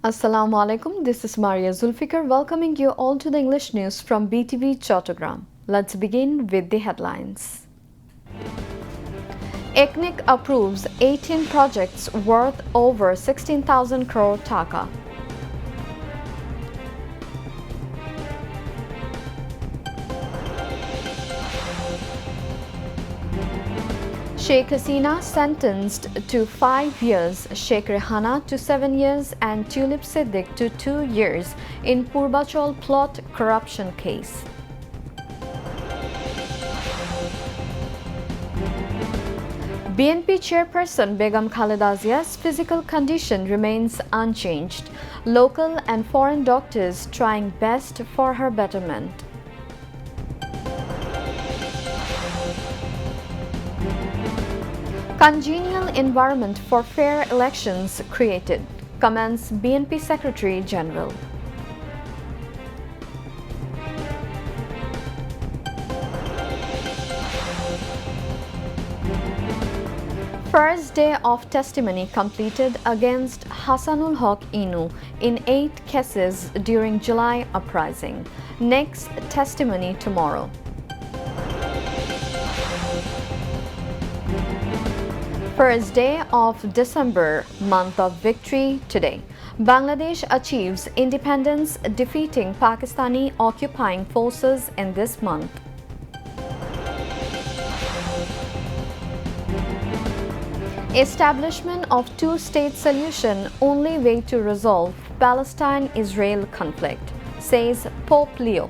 Assalamu alaikum, this is Maria Zulfikar welcoming you all to the English news from Btv-Chattogram. Let's begin with the headlines. ECNEC approves 18 projects worth over 16,000 crore Taka. Sheikh Hasina sentenced to 5 years, Sheikh Rehana to 7 years and Tulip Siddiq to 2 years in Purbachal plot corruption case. BNP chairperson Begum Khaleda Zia's physical condition remains unchanged. Local and foreign doctors trying best for her betterment. Congenial environment for fair elections created, comments BNP Secretary General. First day of testimony completed against Hassanul Haq Inu in 8 cases during July uprising. Next testimony tomorrow. First day of December, month of victory today. Bangladesh achieves independence, defeating Pakistani occupying forces in this month. Establishment of two-state solution only way to resolve Palestine-Israel conflict, says Pope Leo.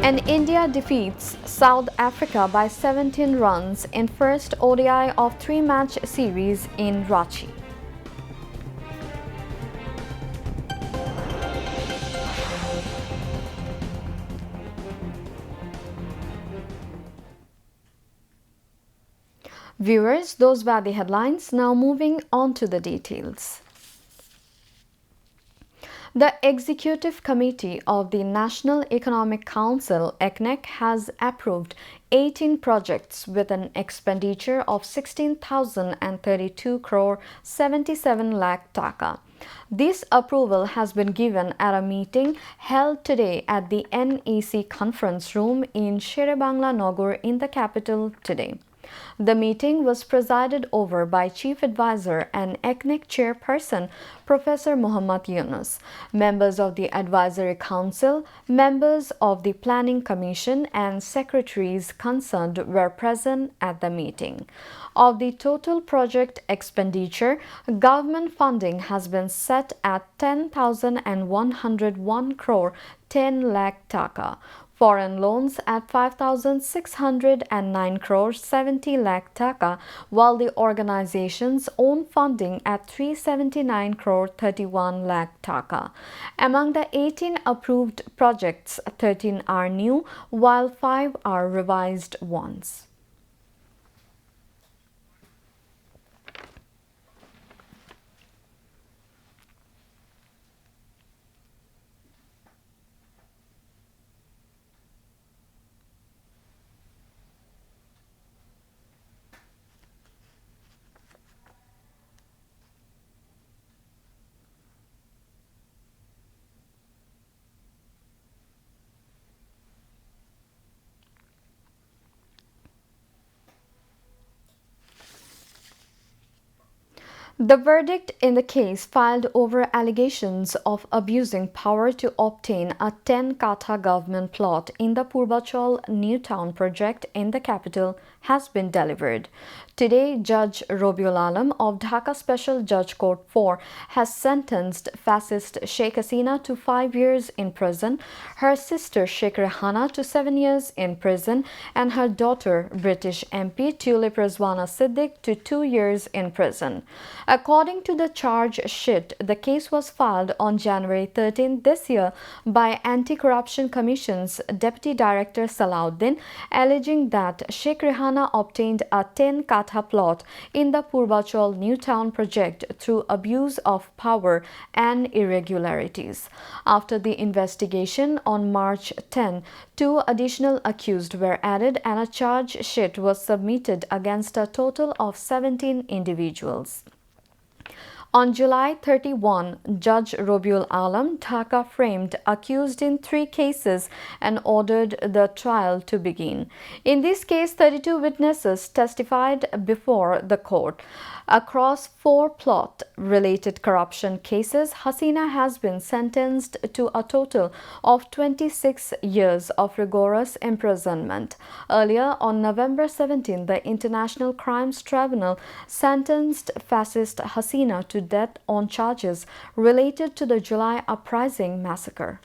And India defeats South Africa by 17 runs in first ODI of 3-match series in Ranchi. Viewers, those were the headlines. Now moving on to the details. The Executive Committee of the National Economic Council (ECNEC) has approved 18 projects with an expenditure of 16,032 crore 77 lakh Taka. This approval has been given at a meeting held today at the NEC conference room in Sherebangla Nagar in the capital today. The meeting was presided over by Chief Advisor and ECNEC Chairperson Professor Muhammad Yunus. Members of the Advisory Council, members of the Planning Commission and secretaries concerned were present at the meeting. Of the total project expenditure, government funding has been set at 10,101 crore 10 lakh Taka. Foreign loans at 5,609 crore 70 lakh Taka, while the organization's own funding at 379 crore 31 lakh Taka. Among the 18 approved projects, 13 are new, while 5 are revised ones. The verdict in the case filed over allegations of abusing power to obtain a 10-kata government plot in the Purbachal New Town project in the capital has been delivered. Today, Judge Robiul Alam of Dhaka Special Judge Court 4 has sentenced fascist Sheikh Hasina to 5 years in prison, her sister Sheikh Rehana to 7 years in prison, and her daughter, British MP Tulip Siddiq, to 2 years in prison. According to the charge sheet, the case was filed on January 13 this year by Anti-Corruption Commission's Deputy Director Salahuddin, alleging that Sheikh Rehana Rehana obtained a 10-katha plot in the Purvachal New Town project through abuse of power and irregularities. After the investigation on March 10, 2 additional accused were added and a charge sheet was submitted against a total of 17 individuals. On July 31, Judge Robiul Alam Taka framed accused in 3 cases and ordered the trial to begin. In this case, 32 witnesses testified before the court. Across 4 plot-related corruption cases, Hasina has been sentenced to a total of 26 years of rigorous imprisonment. Earlier, on November 17, the International Crimes Tribunal sentenced fascist Hasina to death on charges related to the July uprising massacre.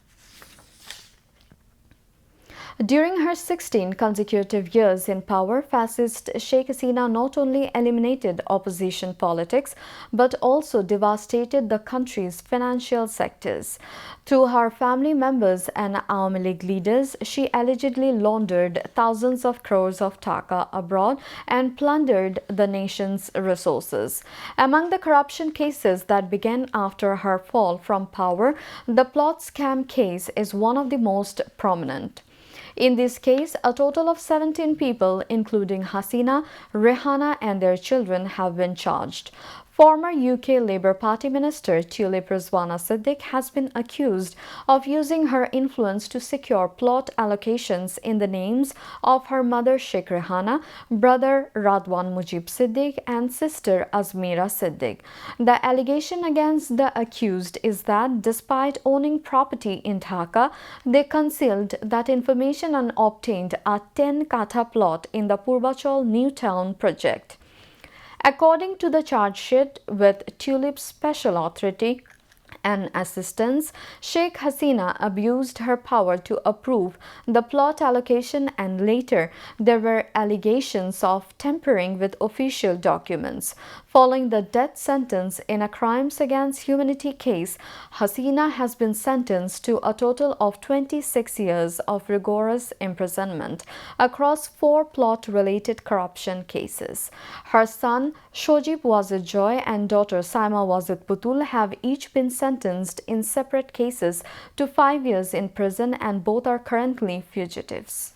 During her 16 consecutive years in power, fascist Sheikh Hasina not only eliminated opposition politics but also devastated the country's financial sectors. Through her family members and Awami League leaders, she allegedly laundered thousands of crores of Taka abroad and plundered the nation's resources. Among the corruption cases that began after her fall from power, the plot scam case is one of the most prominent. In this case, a total of 17 people, including Hasina, Rehana and their children, have been charged. Former UK Labour Party Minister Tulip Rizwana Siddique has been accused of using her influence to secure plot allocations in the names of her mother Sheikh Rehana, brother Radwan Mujib Siddique and sister Azmira Siddique. The allegation against the accused is that despite owning property in Taka, they concealed that information and obtained a 10-katha plot in the Purvachal New Town project. According to the charge sheet, with Tulip's special authority and assistance, Sheikh Hasina abused her power to approve the plot allocation, and later there were allegations of tampering with official documents. Following the death sentence in a crimes against humanity case, Hasina has been sentenced to a total of 26 years of rigorous imprisonment across 4 plot-related corruption cases. Her son Shojib Wazid Joy and daughter Saima Wazid Putul have each been sentenced in separate cases to 5 years in prison, and both are currently fugitives.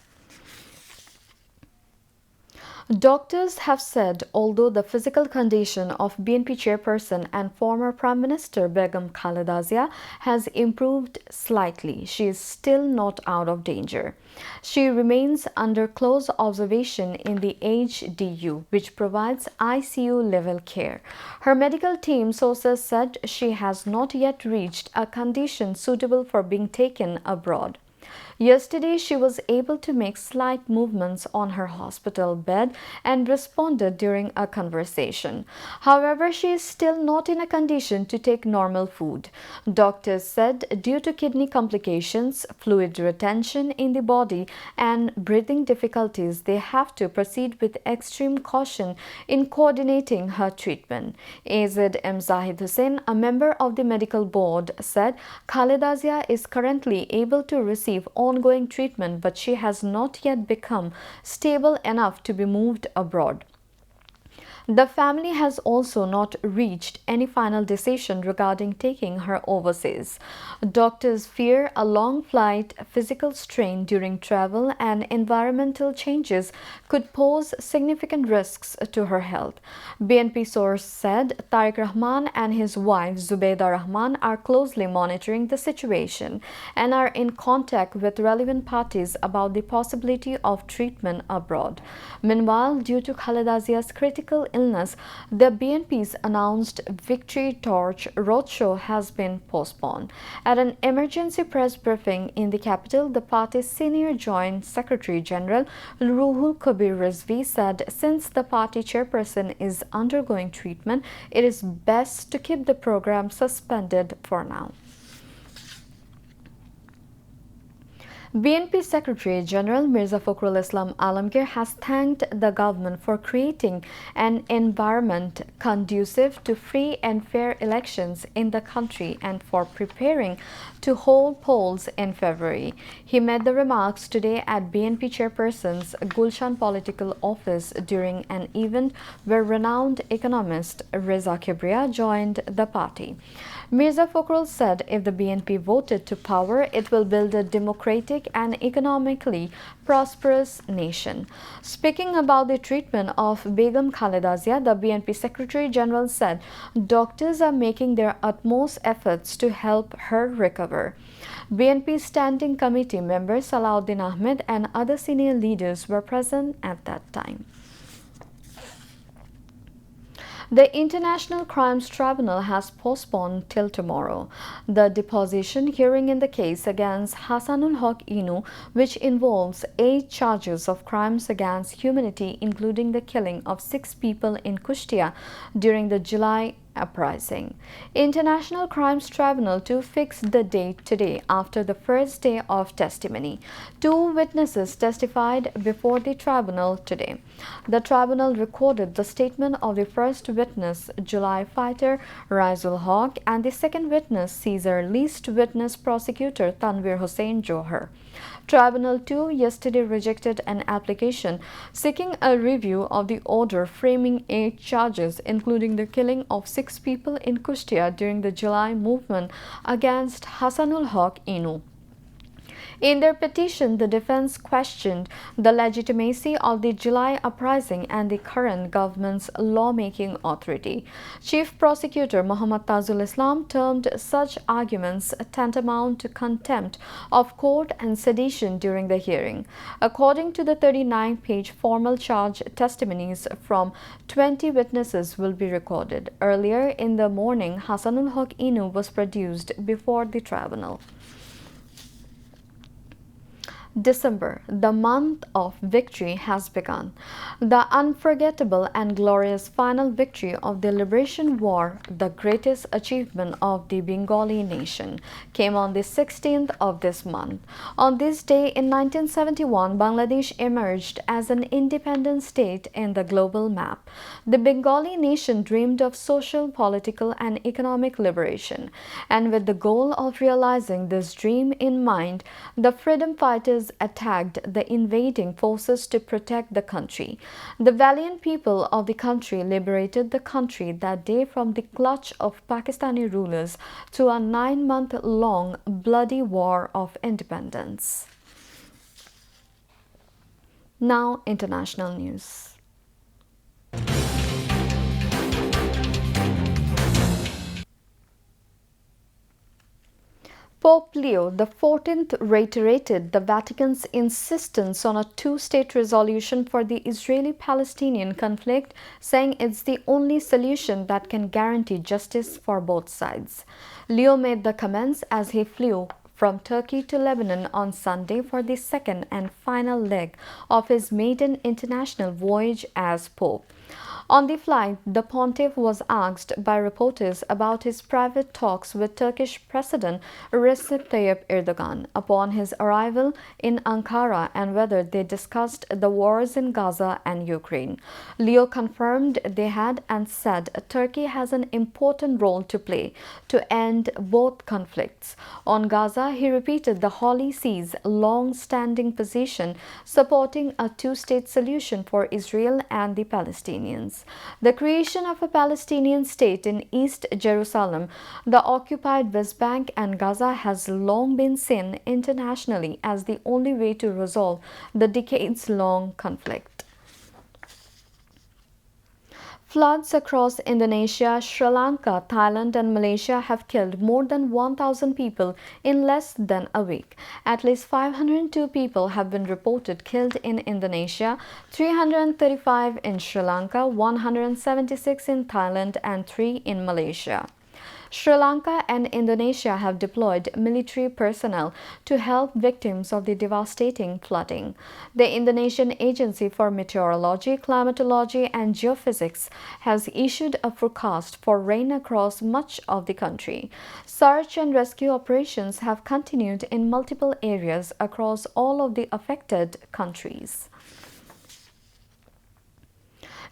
Doctors have said although the physical condition of BNP chairperson and former Prime Minister Begum Khaleda Zia has improved slightly, she is still not out of danger. She remains under close observation in the HDU, which provides ICU-level care. Her medical team, sources said, she has not yet reached a condition suitable for being taken abroad. Yesterday, she was able to make slight movements on her hospital bed and responded during a conversation. However, she is still not in a condition to take normal food. Doctors said due to kidney complications, fluid retention in the body, and breathing difficulties, they have to proceed with extreme caution in coordinating her treatment. Azad M. Zahid Hussain, a member of the medical board, said Khaleda Zia is currently able to receive ongoing treatment, but she has not yet become stable enough to be moved abroad. The family has also not reached any final decision regarding taking her overseas. Doctors fear a long flight, physical strain during travel, and environmental changes could pose significant risks to her health. BNP source said Tariq Rahman and his wife Zubaida Rahman are closely monitoring the situation and are in contact with relevant parties about the possibility of treatment abroad. Meanwhile, due to Khaleda Zia's critical illness, the BNP's announced Victory Torch roadshow has been postponed. At an emergency press briefing in the capital, the party's senior Joint Secretary General Ruhul Kabir Rizvi said since the party chairperson is undergoing treatment, it is best to keep the program suspended for now. BNP Secretary General Mirza Fakhrul Islam Alamgir has thanked the government for creating an environment conducive to free and fair elections in the country and for preparing to hold polls in February. He made the remarks today at BNP Chairperson's Gulshan Political Office during an event where renowned economist Reza Kibriya joined the party. Mirza Fakhrul said if the BNP voted to power, it will build a democratic and economically prosperous nation. Speaking about the treatment of Begum Khaleda Zia, the BNP Secretary General said doctors are making their utmost efforts to help her recover. BNP Standing Committee member Salahuddin Ahmed and other senior leaders were present at that time. The International Crimes Tribunal has postponed till tomorrow the deposition hearing in the case against Hassanul Haq Inu, which involves 8 charges of crimes against humanity, including the killing of 6 people in Kushtia during the July uprising. International Crimes Tribunal 2 fixed the date today after the first day of testimony. 2 witnesses testified before the tribunal today. The tribunal recorded the statement of the first witness, July fighter Raizul Haq, and the second witness, Caesar least witness prosecutor Tanvir Hussain Johar. Tribunal 2 yesterday rejected an application seeking a review of the order framing 8 charges, including the killing of 6 people in Kushtia during the July movement against Hassanul Haq Inu. In their petition, the defense questioned the legitimacy of the July uprising and the current government's lawmaking authority. Chief Prosecutor Muhammad Tajul Islam termed such arguments tantamount to contempt of court and sedition during the hearing. According to the 39-page formal charge, testimonies from 20 witnesses will be recorded. Earlier in the morning, Hassanul Haq Inu was produced before the tribunal. December, the month of victory, has begun. The unforgettable and glorious final victory of the Liberation War, the greatest achievement of the Bengali nation, came on the 16th of this month. On this day in 1971, Bangladesh emerged as an independent state in the global map. The Bengali nation dreamed of social, political, and economic liberation. And with the goal of realizing this dream in mind, the freedom fighters attacked the invading forces to protect the country. The valiant people of the country liberated the country that day from the clutch of Pakistani rulers to a 9-month-long bloody war of independence. Now, international news. Pope Leo XIV reiterated the Vatican's insistence on a 2-state resolution for the Israeli-Palestinian conflict, saying it's the only solution that can guarantee justice for both sides. Leo made the comments as he flew from Turkey to Lebanon on Sunday for the second and final leg of his maiden international voyage as Pope. On the flight, the pontiff was asked by reporters about his private talks with Turkish President Recep Tayyip Erdogan upon his arrival in Ankara and whether they discussed the wars in Gaza and Ukraine. Leo confirmed they had and said Turkey has an important role to play to end both conflicts. On Gaza, he repeated the Holy See's long-standing position supporting a 2-state solution for Israel and the Palestinians. The creation of a Palestinian state in East Jerusalem, the occupied West Bank and Gaza has long been seen internationally as the only way to resolve the decades-long conflict. Floods across Indonesia, Sri Lanka, Thailand and Malaysia have killed more than 1,000 people in less than a week. At least 502 people have been reported killed in Indonesia, 335 in Sri Lanka, 176 in Thailand and 3 in Malaysia. Sri Lanka and Indonesia have deployed military personnel to help victims of the devastating flooding. The Indonesian Agency for Meteorology, Climatology and Geophysics has issued a forecast for rain across much of the country. Search and rescue operations have continued in multiple areas across all of the affected countries.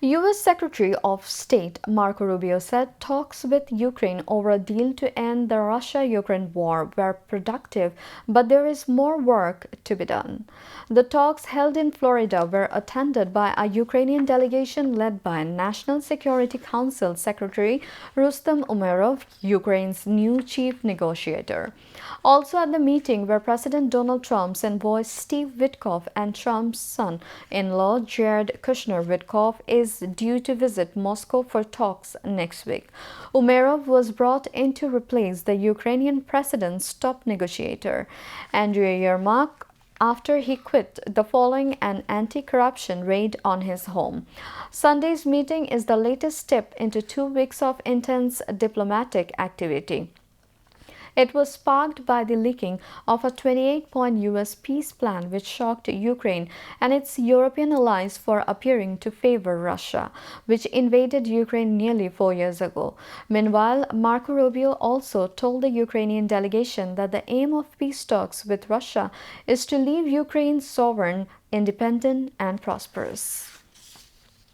U.S. Secretary of State Marco Rubio said talks with Ukraine over a deal to end the Russia-Ukraine war were productive, but there is more work to be done. The talks held in Florida were attended by a Ukrainian delegation led by National Security Council Secretary Rustem Umerov, Ukraine's new chief negotiator. Also at the meeting were President Donald Trump's envoy Steve Witkoff, and Trump's son-in-law Jared Kushner. Witkoff is due to visit Moscow for talks next week. Umerov was brought in to replace the Ukrainian president's top negotiator, Andriy Yermak, after he quit the following an anti-corruption raid on his home. Sunday's meeting is the latest step into 2 weeks of intense diplomatic activity. It was sparked by the leaking of a 28-point U.S. peace plan which shocked Ukraine and its European allies for appearing to favor Russia, which invaded Ukraine nearly 4 years ago. Meanwhile, Marco Rubio also told the Ukrainian delegation that the aim of peace talks with Russia is to leave Ukraine sovereign, independent, and prosperous.